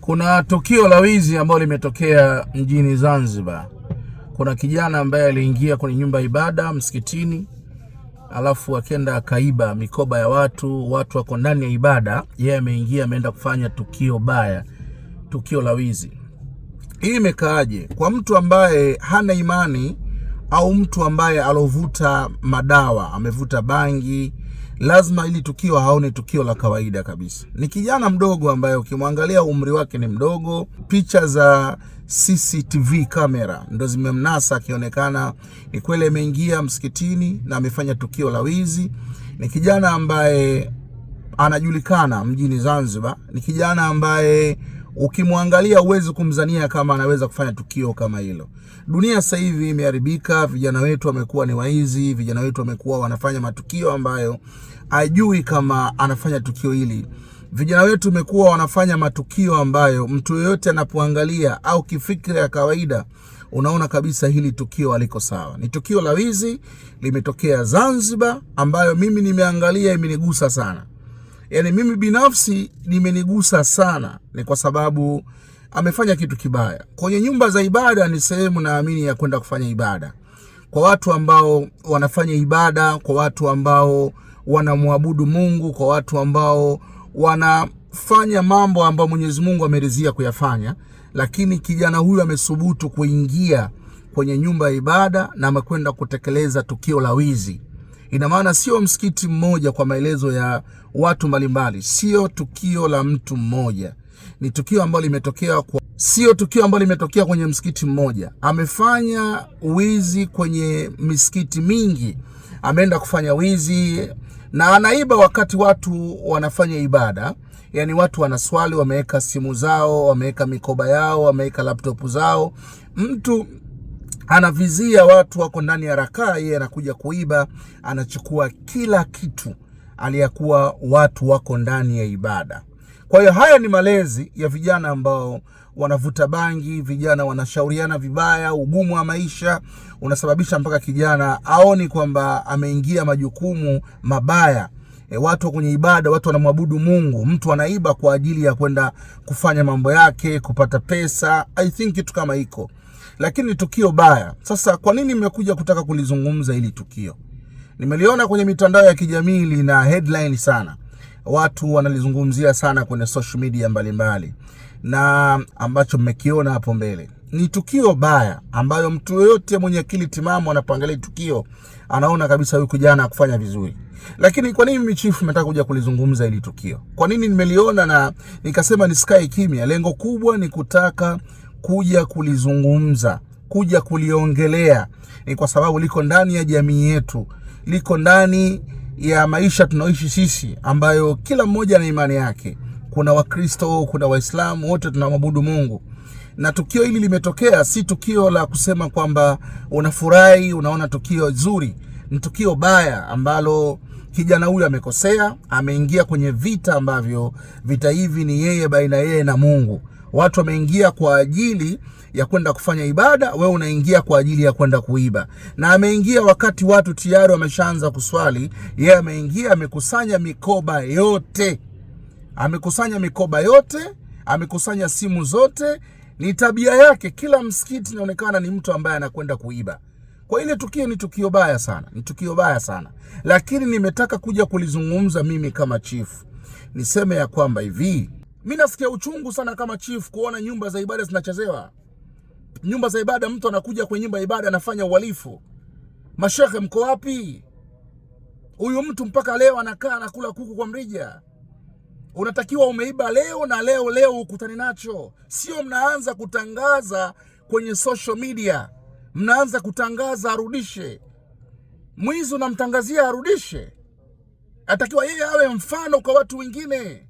Kuna tukio la wizi ambalo limetokea mjini Zanzibar. Kuna kijana ambaye aliingia kwenye nyumba ya ibada msikitini, alafu akenda akaiba mikoba ya watu wako ndani ya ibada. Yeye ameingia, ameenda kufanya tukio baya, tukio la wizi. Hii imekaaje kwa mtu ambaye hana imani au mtu ambaye alovuta madawa, amevuta bangi? Lazima ili tukio haone tukio la kawaida kabisa. Ni kijana mdogo ambaye ukimwangalia umri wake ni mdogo. Picha za CCTV kamera ndo zimemnasa akionekana ni kweli ameingia msikitini na amefanya tukio la wizi. Ni kijana ambaye anajulikana mjini Zanzibar. Ni kijana ambaye ukimwangalia huwezi kumzania kama anaweza kufanya tukio kama hilo. Dunia sasa hivi imeharibika, vijana wetu wamekuwa ni waizi, vijana wetu wamekuwa wanafanya matukio ambayo hajui kama anafanya tukio hili. Vijana wetu wamekuwa wanafanya matukio ambayo mtu yeyote anapoangalia au kifikra ya kawaida unaona kabisa hili tukio haliko sawa. Ni tukio la wizi limetokea Zanzibar ambayo mimi nimeangalia, imenigusa sana. Yaani mimi binafsi nimenigusa sana, ni kwa sababu amefanya kitu kibaya. Kwenye nyumba za ibada ni sehemu naamini ya kwenda kufanya ibada. Kwa watu ambao wanafanya ibada, kwa watu ambao wanamwabudu Mungu, kwa watu ambao wanafanya mambo ambayo Mwenyezi Mungu ameridhia kuyafanya. Lakini kijana huyu amesubutu kuingia kwenye nyumba ya ibada na amekwenda kutekeleza tukio la wizi. Ina maana sio msikiti mmoja, kwa maelezo ya watu mbalimbali, sio tukio la mtu mmoja. Ni tukio ambalo limetokea sio tukio ambalo limetokea kwenye msikiti mmoja. Amefanya wizi kwenye misikiti mingi. Ameenda kufanya wizi na anaiba wakati watu wanafanya ibada. Yaani watu wanaswali, wameweka simu zao, wameweka mikoba yao, wameweka laptop zao. Mtu anavizia watu wako ndani ya rakaa, yeye anakuja kuiba, anachukua kila kitu aliyakuwa watu wako ndani ya ibada. Kwa hiyo haya ni malezi ya vijana ambao wanavuta bangi, vijana wanashauriana vibaya. Ugumu wa maisha unasababisha mpaka kijana aoni kwamba ameingia majukumu mabaya. Watu kwenye ibada, watu wanamwabudu Mungu, mtu anaiba kwa ajili ya kwenda kufanya mambo yake, kupata pesa. I think kitu kama hiko. Lakini ni tukio baya. Sasa kwa nini nimekuja kutaka kulizungumza hili tukio? Nimeliona kwenye mitandao ya kijamii lina headline sana. Watu wanalizungumzia sana kwenye social media mbalimbali. Na ambacho mmekiona hapo mbele ni tukio baya ambayo mtu yoyote mwenye akili timamu anapoangalia tukio anaona kabisa huyu kijana kufanya vizuri. Lakini kwa nini mimi chief nataka kuja kulizungumza hili tukio? Kwa nini nimeliona na nikasema nisikae kimya? Lengo kubwa ni kutaka kuja kulizungumza, kuja kuliongelea. Ni kwa sababu liko ndani ya jamii yetu, liko ndani ya maisha tunaoishi sisi, ambayo kila mmoja na imani yake. Kuna Wakristo, kuna Waislamu, wote tunamwabudu Mungu. Na tukio hili limetokea, si tukio la kusema kwamba unafurahi, unaona tukio zuri. Ni tukio baya ambalo kijana huyu amekosea, ameingia kwenye vita ambavyo vita hivi ni yeye baina yeye na Mungu. Watu wameingia kwa ajili ya kwenda kufanya ibada, wewe unaingia kwa ajili ya kwenda kuiba. Na ameingia wakati watu tayari wameshaanza kuswali, yeye ameingia amekusanya mikoba yote. Amekusanya mikoba yote, amekusanya simu zote. Ni tabia yake, kila msikiti inaonekana ni mtu ambaye anakwenda kuiba. Kwa ile tukio ni tukio baya sana, ni tukio baya sana. Lakini nimetaka kuja kulizungumza mimi kama chief. Niseme ya kwamba hivi, mimi nasikia uchungu sana kama chief kuona nyumba za ibada zinachezewa. Nyumba za ibada, mtu anakuja kwenye nyumba ya ibada anafanya uhalifu. Mashehe mko wapi? Huyu mtu mpaka leo anakaa anakula kuku kwa mrija. Unatakiwa umeiba leo na leo ukutane nacho. Sio mnaanza kutangaza kwenye social media. Mnaanza kutangaza arudishe. Mwizi unamtangazia arudishe. Atakiwa yeye awe mfano kwa watu wengine.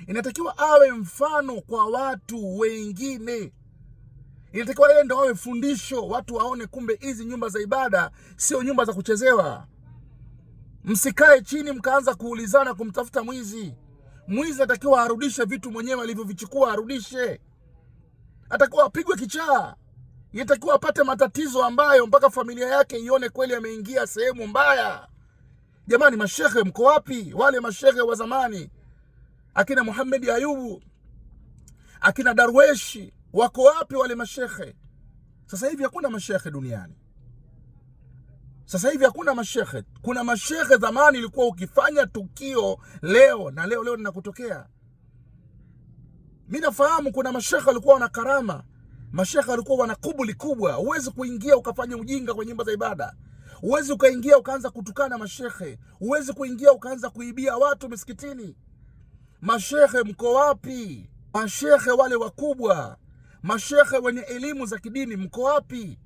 Inatakiwa awe mfano kwa watu wengine. Inatakiwa yeye ndo awe fundisho, watu waone kumbe hizi nyumba za ibada sio nyumba za kuchezewa. Msikae chini mkaanza kuulizana kumtafuta mwizi. Mwizi atakiwa arudishe vitu mwenyewe alivyovichukua, arudishe. Atakiwa apigwe kichaa. Inatakiwa apate matatizo ambayo mpaka familia yake ione kweli ameingia sehemu mbaya. Jamani, mashehe mko wapi? Wale mashehe wa zamani akina Muhammad Ayubu, akina Darweshi, wako wapi wale mashekhe? Sasa hivi hakuna mashekhe duniani. Sasa hivi hakuna mashekhe. Kuna mashekhe zamani ilikuwa ukifanya tukio leo na leo linakutokea. Mimi nafahamu kuna mashekhe walikuwa wana karama. Mashekhe walikuwa wana kubuli kubwa. Huwezi kuingia ukafanya ujinga kwenye nyumba za ibada. Huwezi ukaingia ukaanza kutukana mashekhe. Huwezi kuingia ukaanza kuibia watu misikitini. Mashekhe mko wapi? Mashekhe wale wakubwa, mashekhe wenye elimu za kidini mko wapi?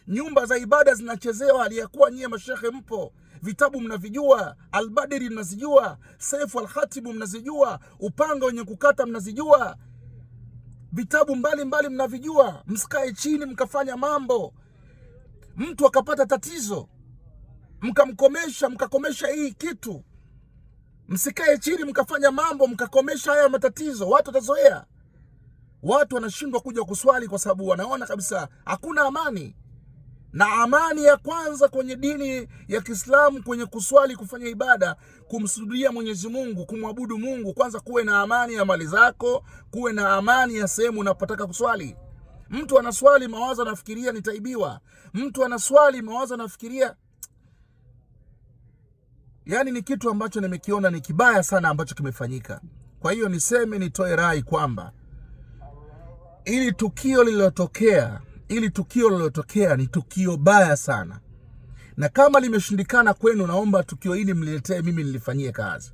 Nyumba za ibada zinachezewa aliyakuwa nyie mashekhe mpo. Vitabu mnavijua, Al-Badri mnazijua, Saifu al-Khatibu mnazijua, upanga wenye kukata mnazijua, vitabu mbalimbali mnavijua. Msikae chini mkafanya mambo, mtu akapata tatizo mkakomesha hii kitu. Msikae chini mkafanya mambo mkakomesha haya matatizo. Watu watazoea. Watu wanashindwa kuja kuswali kwa sababu wanaona kabisa hakuna amani. Na amani ya kwanza kwenye dini ya Kiislamu, kwenye kuswali, kufanya ibada, kumsujudia Mwenyezi Mungu, kumwabudu Mungu, kwanza kuwe na amani ya mali zako, kuwe na amani ya sehemu unapotaka kuswali. Mtu anaswali mawazo anafikiria nitaibiwa. Mtu anaswali mawazo anafikiria, yani ni kitu ambacho nimekiona ni kibaya sana ambacho kimefanyika. Kwa hiyo nitoe rai kwamba ili tukio lililotokea ni tukio baya sana. Na kama limeshindikana kwenu, naomba tukio hili mniletee mimi nilifanyie kazi.